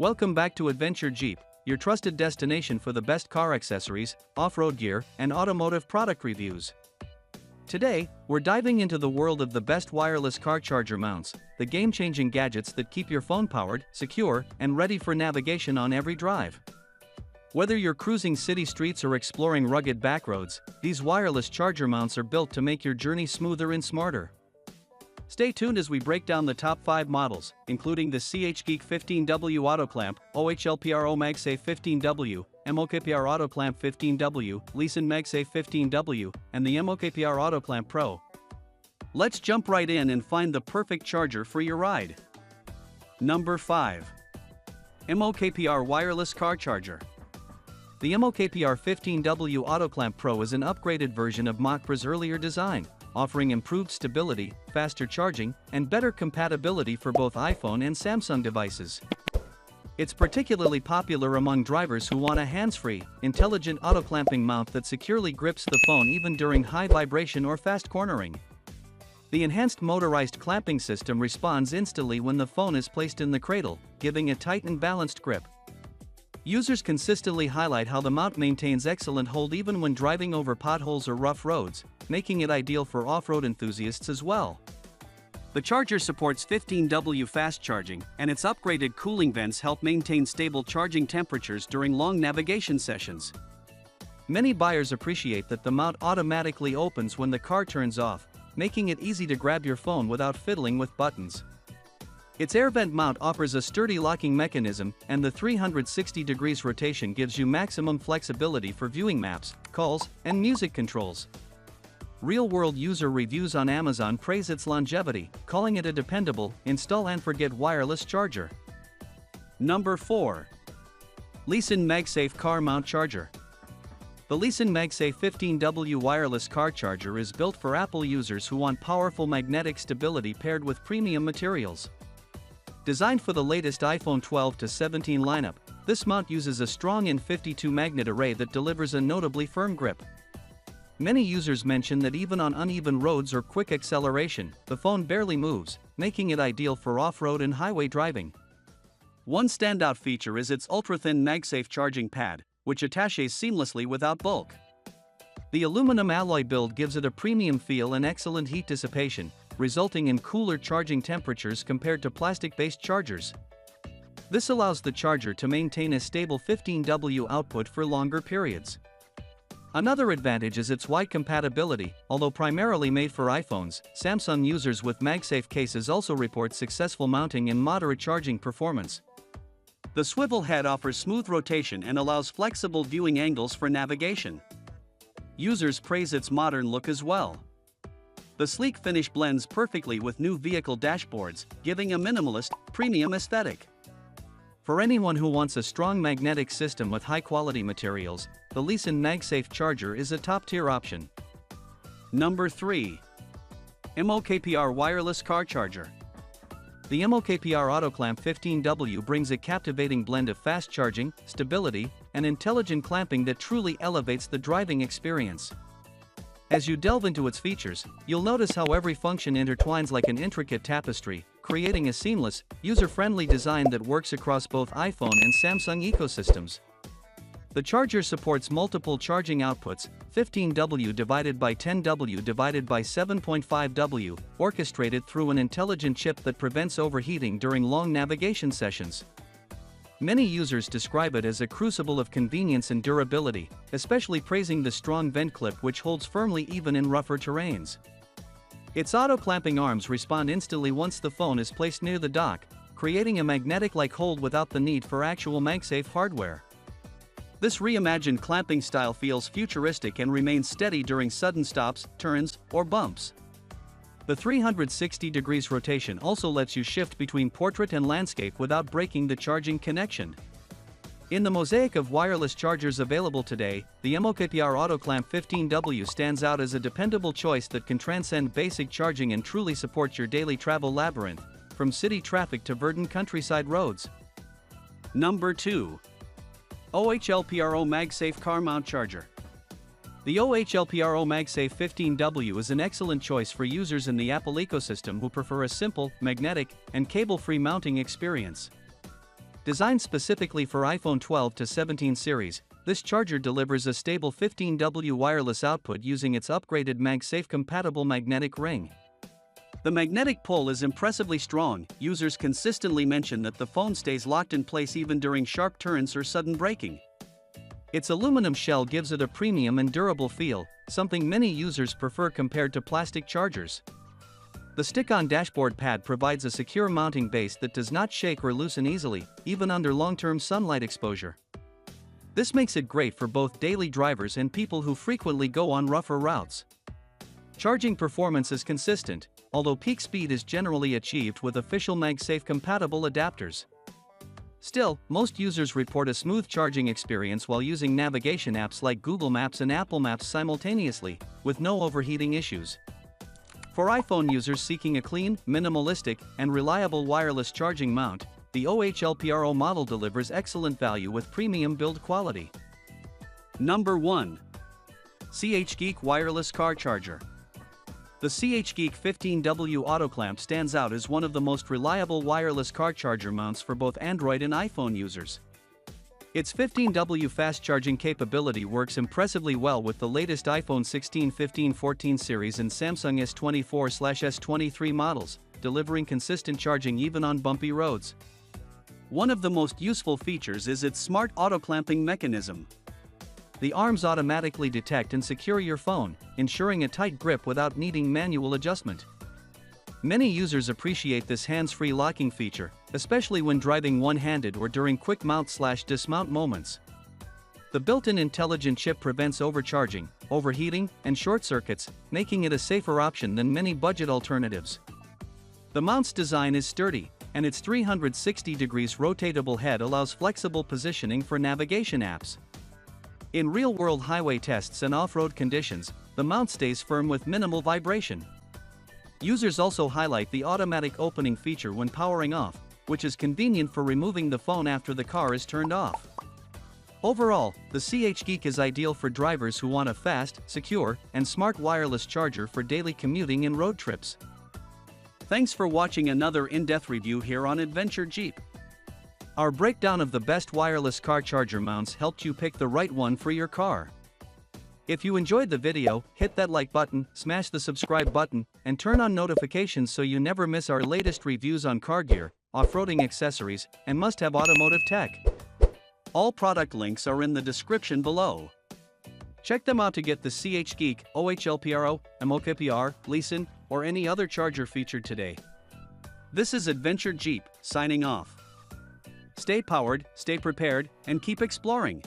Welcome back to Adventure Jeep, your trusted destination for the best car accessories, off-road gear, and automotive product reviews. Today, we're diving into the world of the best wireless car charger mounts, the game-changing gadgets that keep your phone powered, secure, and ready for navigation on every drive. Whether you're cruising city streets or exploring rugged backroads, these wireless charger mounts are built to make your journey smoother and smarter. Stay tuned as we break down the top 5 models, including the CHGeek 15W AutoClamp, OHLPRO MagSafe 15W, MOKPR AutoClamp 15W, LISEN MagSafe 15W, and the MOKPR AutoClamp Pro. Let's jump right in and find the perfect charger for your ride. Number 5. MOKPR Wireless Car Charger. The MOKPR 15W AutoClamp Pro is an upgraded version of MOKPR's earlier design, offering improved stability, faster charging, and better compatibility for both iPhone and Samsung devices. It's particularly popular among drivers who want a hands-free, intelligent auto-clamping mount that securely grips the phone even during high vibration or fast cornering. The enhanced motorized clamping system responds instantly when the phone is placed in the cradle, giving a tight and balanced grip. Users consistently highlight how the mount maintains excellent hold even when driving over potholes or rough roads, making it ideal for off-road enthusiasts as well. The charger supports 15W fast charging, and its upgraded cooling vents help maintain stable charging temperatures during long navigation sessions. Many buyers appreciate that the mount automatically opens when the car turns off, making it easy to grab your phone without fiddling with buttons. Its air vent mount offers a sturdy locking mechanism, and the 360 degrees rotation gives you maximum flexibility for viewing maps, calls, and music controls. Real-world user reviews on Amazon praise its longevity, calling it a dependable, install-and-forget wireless charger. Number 4. LISEN MagSafe Car Mount Charger. The LISEN MagSafe 15W wireless car charger is built for Apple users who want powerful magnetic stability paired with premium materials. Designed for the latest iPhone 12 to 17 lineup, this mount uses a strong N52 magnet array that delivers a notably firm grip. Many users mention that even on uneven roads or quick acceleration, the phone barely moves, making it ideal for off-road and highway driving. One standout feature is its ultra-thin MagSafe charging pad, which attaches seamlessly without bulk. The aluminum alloy build gives it a premium feel and excellent heat dissipation, resulting in cooler charging temperatures compared to plastic-based chargers. This allows the charger to maintain a stable 15W output for longer periods. Another advantage is its wide compatibility. Although primarily made for iPhones, Samsung users with MagSafe cases also report successful mounting and moderate charging performance. The swivel head offers smooth rotation and allows flexible viewing angles for navigation. Users praise its modern look as well. The sleek finish blends perfectly with new vehicle dashboards, giving a minimalist, premium aesthetic. For anyone who wants a strong magnetic system with high-quality materials, the LISEN MagSafe charger is a top-tier option. Number 3. MOKPR Wireless Car Charger. The MOKPR AutoClamp 15W brings a captivating blend of fast charging, stability, and intelligent clamping that truly elevates the driving experience. As you delve into its features, you'll notice how every function intertwines like an intricate tapestry, creating a seamless, user-friendly design that works across both iPhone and Samsung ecosystems. The charger supports multiple charging outputs, 15W divided by 10W divided by 7.5W, orchestrated through an intelligent chip that prevents overheating during long navigation sessions. Many users describe it as a crucible of convenience and durability, especially praising the strong vent clip which holds firmly even in rougher terrains. Its auto-clamping arms respond instantly once the phone is placed near the dock, creating a magnetic-like hold without the need for actual MagSafe hardware. This reimagined clamping style feels futuristic and remains steady during sudden stops, turns, or bumps. The 360 degrees rotation also lets you shift between portrait and landscape without breaking the charging connection. In the mosaic of wireless chargers available today, the MOKPR AutoClamp 15W stands out as a dependable choice that can transcend basic charging and truly support your daily travel labyrinth, from city traffic to verdant countryside roads. Number 2. OHLPRO MagSafe Car Mount Charger. The OHLPRO MagSafe 15W is an excellent choice for users in the Apple ecosystem who prefer a simple, magnetic, and cable-free mounting experience. Designed specifically for iPhone 12 to 17 series, this charger delivers a stable 15W wireless output using its upgraded MagSafe compatible magnetic ring. The magnetic pull is impressively strong. Users consistently mention that the phone stays locked in place even during sharp turns or sudden braking. Its aluminum shell gives it a premium and durable feel, something many users prefer compared to plastic chargers. The stick-on dashboard pad provides a secure mounting base that does not shake or loosen easily, even under long-term sunlight exposure. This makes it great for both daily drivers and people who frequently go on rougher routes. Charging performance is consistent, although peak speed is generally achieved with official MagSafe compatible adapters. Still, most users report a smooth charging experience while using navigation apps like Google Maps and Apple Maps simultaneously, with no overheating issues. For iPhone users seeking a clean, minimalistic, and reliable wireless charging mount, the OHLPRO model delivers excellent value with premium build quality. Number 1. CHGeek Wireless Car Charger. The CHGeek 15W auto clamp stands out as one of the most reliable wireless car charger mounts for both Android and iPhone users. Its 15W fast charging capability works impressively well with the latest iPhone 16, 15, 14 series and Samsung S24/S23 models, delivering consistent charging even on bumpy roads. One of the most useful features is its smart auto-clamping mechanism. The arms automatically detect and secure your phone, ensuring a tight grip without needing manual adjustment. Many users appreciate this hands-free locking feature, especially when driving one-handed or during quick mount/dismount moments. The built-in intelligent chip prevents overcharging, overheating, and short circuits, making it a safer option than many budget alternatives. The mount's design is sturdy, and its 360 degrees rotatable head allows flexible positioning for navigation apps. In real-world highway tests and off-road conditions, the mount stays firm with minimal vibration. Users also highlight the automatic opening feature when powering off, which is convenient for removing the phone after the car is turned off. Overall, the CHGeek is ideal for drivers who want a fast, secure, and smart wireless charger for daily commuting and road trips. Thanks for watching another in-depth review here on Adventure Jeep. Our breakdown of the best wireless car charger mounts helped you pick the right one for your car. If you enjoyed the video, hit that like button, smash the subscribe button, and turn on notifications so you never miss our latest reviews on car gear, off-roading accessories, and must-have automotive tech. All product links are in the description below. Check them out to get the CHGeek, OHLPRO, MOKPR, LISEN, or any other charger featured today. This is Adventure Jeep, signing off. Stay powered, stay prepared, and keep exploring.